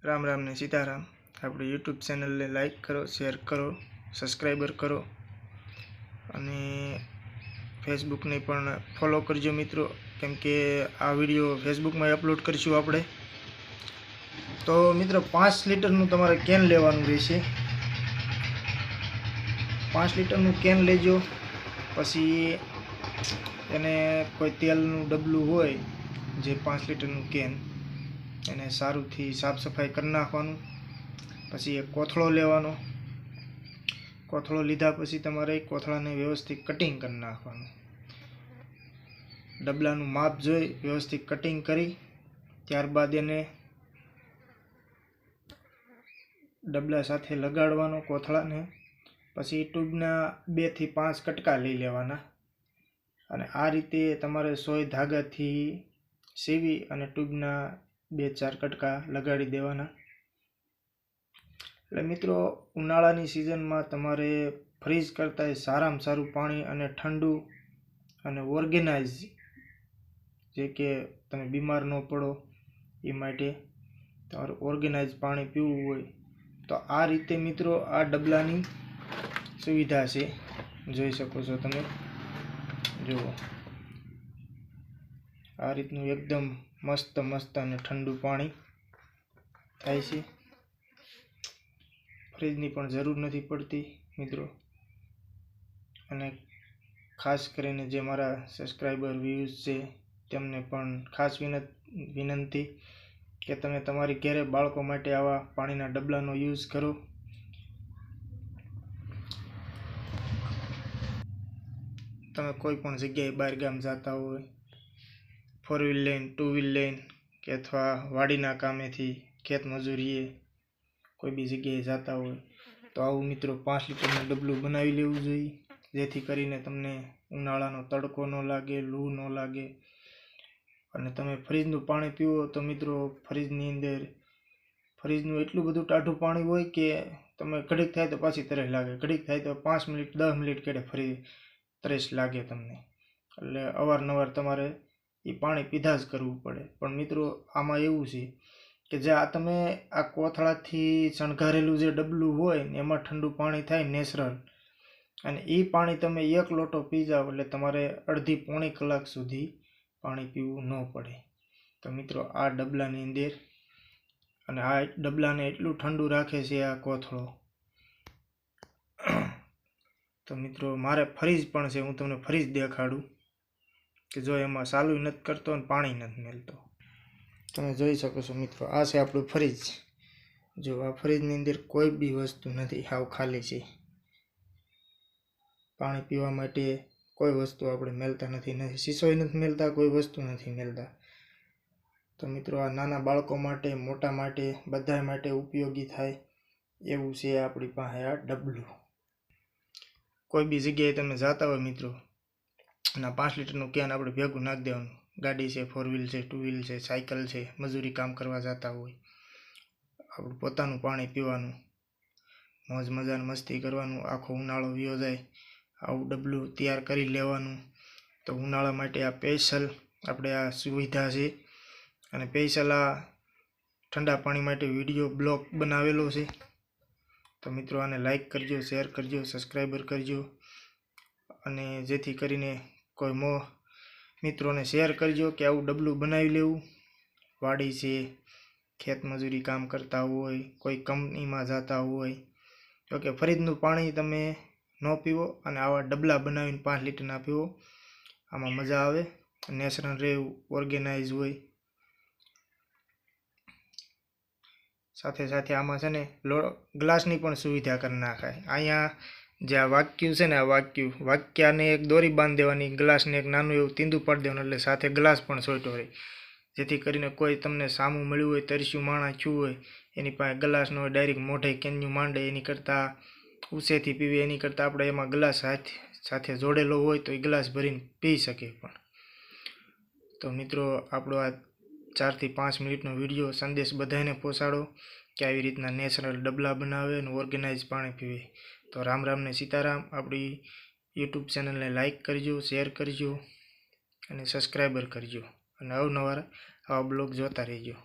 राम राम ने सीताराम। अपनी YouTube channel ने लाइक करो, शेर करो, सब्सक्राइबर करो અને फेसबुक ने पण फॉलो करजो मित्रों, केम के आ वीडियो फेसबुक में अपलोड करशुं आपणे। तो मित्रों 5 लीटरનું તમારે કેન લેવાનું રહેશે। 5 लीटरનું કેન લેજો। પછી એને કોઈ તેલનું ડબલું હોય જે 5 लीटरનું કેન એને સારુંથી સાફ સફાઈ કરી નાખવાનું। પછી એક કોથળો લેવાનો। કોથળો લીધા પછી તમારે કોથળાને વ્યવસ્થિત કટિંગ કરી નાખવાનું। ડબલાનું માપ જોઈ વ્યવસ્થિત કટિંગ કરી ત્યારબાદ એને ડબલા સાથે લગાડવાનો કોથળાને। પછી ટ્યુબના 2 થી 5 કટકા લઈ લેવાના અને આ રીતે તમારે સોય ધાગાથી સીવી અને ટ્યુબના 2-4 કટકા લગાડી દેવાના। એટલે મિત્રો ઉનાળાની સિઝનમાં તમારે ફ્રીજ કરતાં સારામાં સારું પાણી અને ઠંડુ અને ઓર્ગેનાઇઝ જે કે તમે બીમાર ન પડો એ માટે તમારે ઓર્ગેનાઇઝ પાણી પીવું હોય તો આ રીતે મિત્રો આ ડબલાની સુવિધા છે। જોઈ શકો છો તમે, જુઓ આ રીતનું એકદમ મસ્ત મસ્ત અને ઠંડુ પાણી થાય છે। ફ્રીજની પણ જરૂર નથી પડતી મિત્રો। અને ખાસ કરીને જે મારા સબસ્ક્રાઇબર વ્યુઝ છે તેમને પણ ખાસ વિનંતી કે તમે તમારી ઘરે બાળકો માટે આવા પાણીના ડબલાનો યુઝ કરો। તમે કોઈ પણ જગ્યાએ બહાર ગામ જતા હોય, 4 व्हील લઈને 2 व्हील લઈને કે અથવા વાડીના કામેથી ખેત મજૂરીએ કોઈ બી જગ્યાએ જતા હોય તો આવું મિત્રો 5 लीटरનું ડબલું બનાવી લેવું જોઈએ, જેથી કરીને તમને ઉનાળાનો તડકો ન લાગે, લૂ ન લાગે। અને તમે ફ્રીજનું પાણી પીવો તો મિત્રો ફ્રીજની અંદર ફ્રીજનું એટલું બધું ટાઢું પાણી હોય કે તમે ઘડીક થાય તો પાછી તરસ લાગે, ઘડીક થાય તો 5 મિનિટ 10 મિનિટ કેડે ફરી તરસ લાગે તમને। એટલે અવારનવાર તમારે એ પાણી પીધા જ કરવું પડે। પણ મિત્રો આમાં એવું છે કે જે આ તમે આ કોથળાથી શણગારેલું જે ડબલું હોય ને એમાં ઠંડુ પાણી થાય નેચરલ, અને એ પાણી તમે 1 લોટો પી જાઓ એટલે તમારે અડધી પોણી કલાક સુધી પાણી પીવું ન પડે। તો મિત્રો આ ડબલાની અંદર અને આ ડબલાને એટલું ઠંડુ રાખે છે આ કોથળો। તો મિત્રો મારે ફ્રીજ પણ છે, હું તમને ફ્રીજ દેખાડું કે જો એમાં ચાલુ નથી કરતો અને પાણી નથી મેળતો। તમે જોઈ શકો છો મિત્રો, આ છે આપણું ફ્રીજ। જો આ ફ્રીજની અંદર કોઈ બી વસ્તુ નથી, હાવ ખાલી છે। પાણી પીવા માટે કોઈ વસ્તુ આપણે મેળતા નથી, શીશોય નથી મેળતા, કોઈ વસ્તુ નથી મેળતા। તો મિત્રો આ નાના બાળકો માટે, મોટા માટે, બધા માટે ઉપયોગી થાય એવું છે આપણી પાસે આ ડબલું। કોઈ બી જગ્યાએ તમે જતા હોય મિત્રો અને 5 लीटरનું કેન આપણે ભેગું નાખી દેવાનું। ગાડી છે, 4 व्हील છે, 2 व्हील છે, સાયકલ છે, મજૂરી કામ કરવા જતા હોય, આપણું પોતાનું પાણી પીવાનું, મોજ મજાની મસ્તી કરવાનું, આખો ઉનાળો વીયો જાય આવું ડબલું તૈયાર કરી લેવાનું। તો ઉનાળા માટે આ સ્પેશિયલ આપણે આ સુવિધા છે અને સ્પેશિયલ આ ઠંડા પાણી માટે વિડીયો બ્લોગ બનાવેલો છે। તો મિત્રો આને લાઈક કરજો, શેર કરજો, સબસ્ક્રાઈબર કરજો અને જેથી કરીને કોઈ મિત્રોને શેર કરજો કે આવું ડબલું બનાવી લેવું। વાડી છે, ખેત મજૂરી કામ કરતા હોય, કોઈ કંપનીમાં જતા હોય, તો કે ફ્રીજનું પાણી તમે ન પીવો અને આવા ડબલા બનાવીને 5 लीटરના પીવો, આમાં મજા આવે, નેચરલ રહેવું, ઓર્ગેનાઇઝ હોય। સાથે સાથે આમાં છે ને ગ્લાસની પણ સુવિધા કરી નાખાય। અહીંયા જે આ વાક્યું છે ને, આ વાક્યાને એક દોરી બાંધી દેવાની, ગ્લાસને એક નાનું એવું તીંદું પાડી દેવાનું, એટલે સાથે ગ્લાસ પણ છોટ્યો રહે, જેથી કરીને કોઈ તમને સામું મળ્યું હોય, તરસ્યું માણસ થયું હોય, એની પાસે ગ્લાસ ન હોય, ડાયરેક્ટ મોઢે કેન્યું માંડે એની કરતાં ઉસેથી પીવે, એની કરતાં આપણે એમાં ગ્લાસ સાથે જોડેલો હોય તો એ ગ્લાસ ભરીને પી શકે। પણ તો મિત્રો આપણો આ 4 થી 5 મિનિટનો વિડીયો સંદેશ બધાને પહોંચાડો કે આવી રીતના નેચરલ ડબલા બનાવે અને ઓર્ગેનાઇઝ પાણી પીવે। તો રામ રામ ને સીતારામ। આપણી યુટ્યુબ ચેનલને લાઈક કરજો, શેર કરજો અને સબસ્ક્રાઈબર કરજો અને અવનવાર આવા બ્લોગ જોતા રહેજો।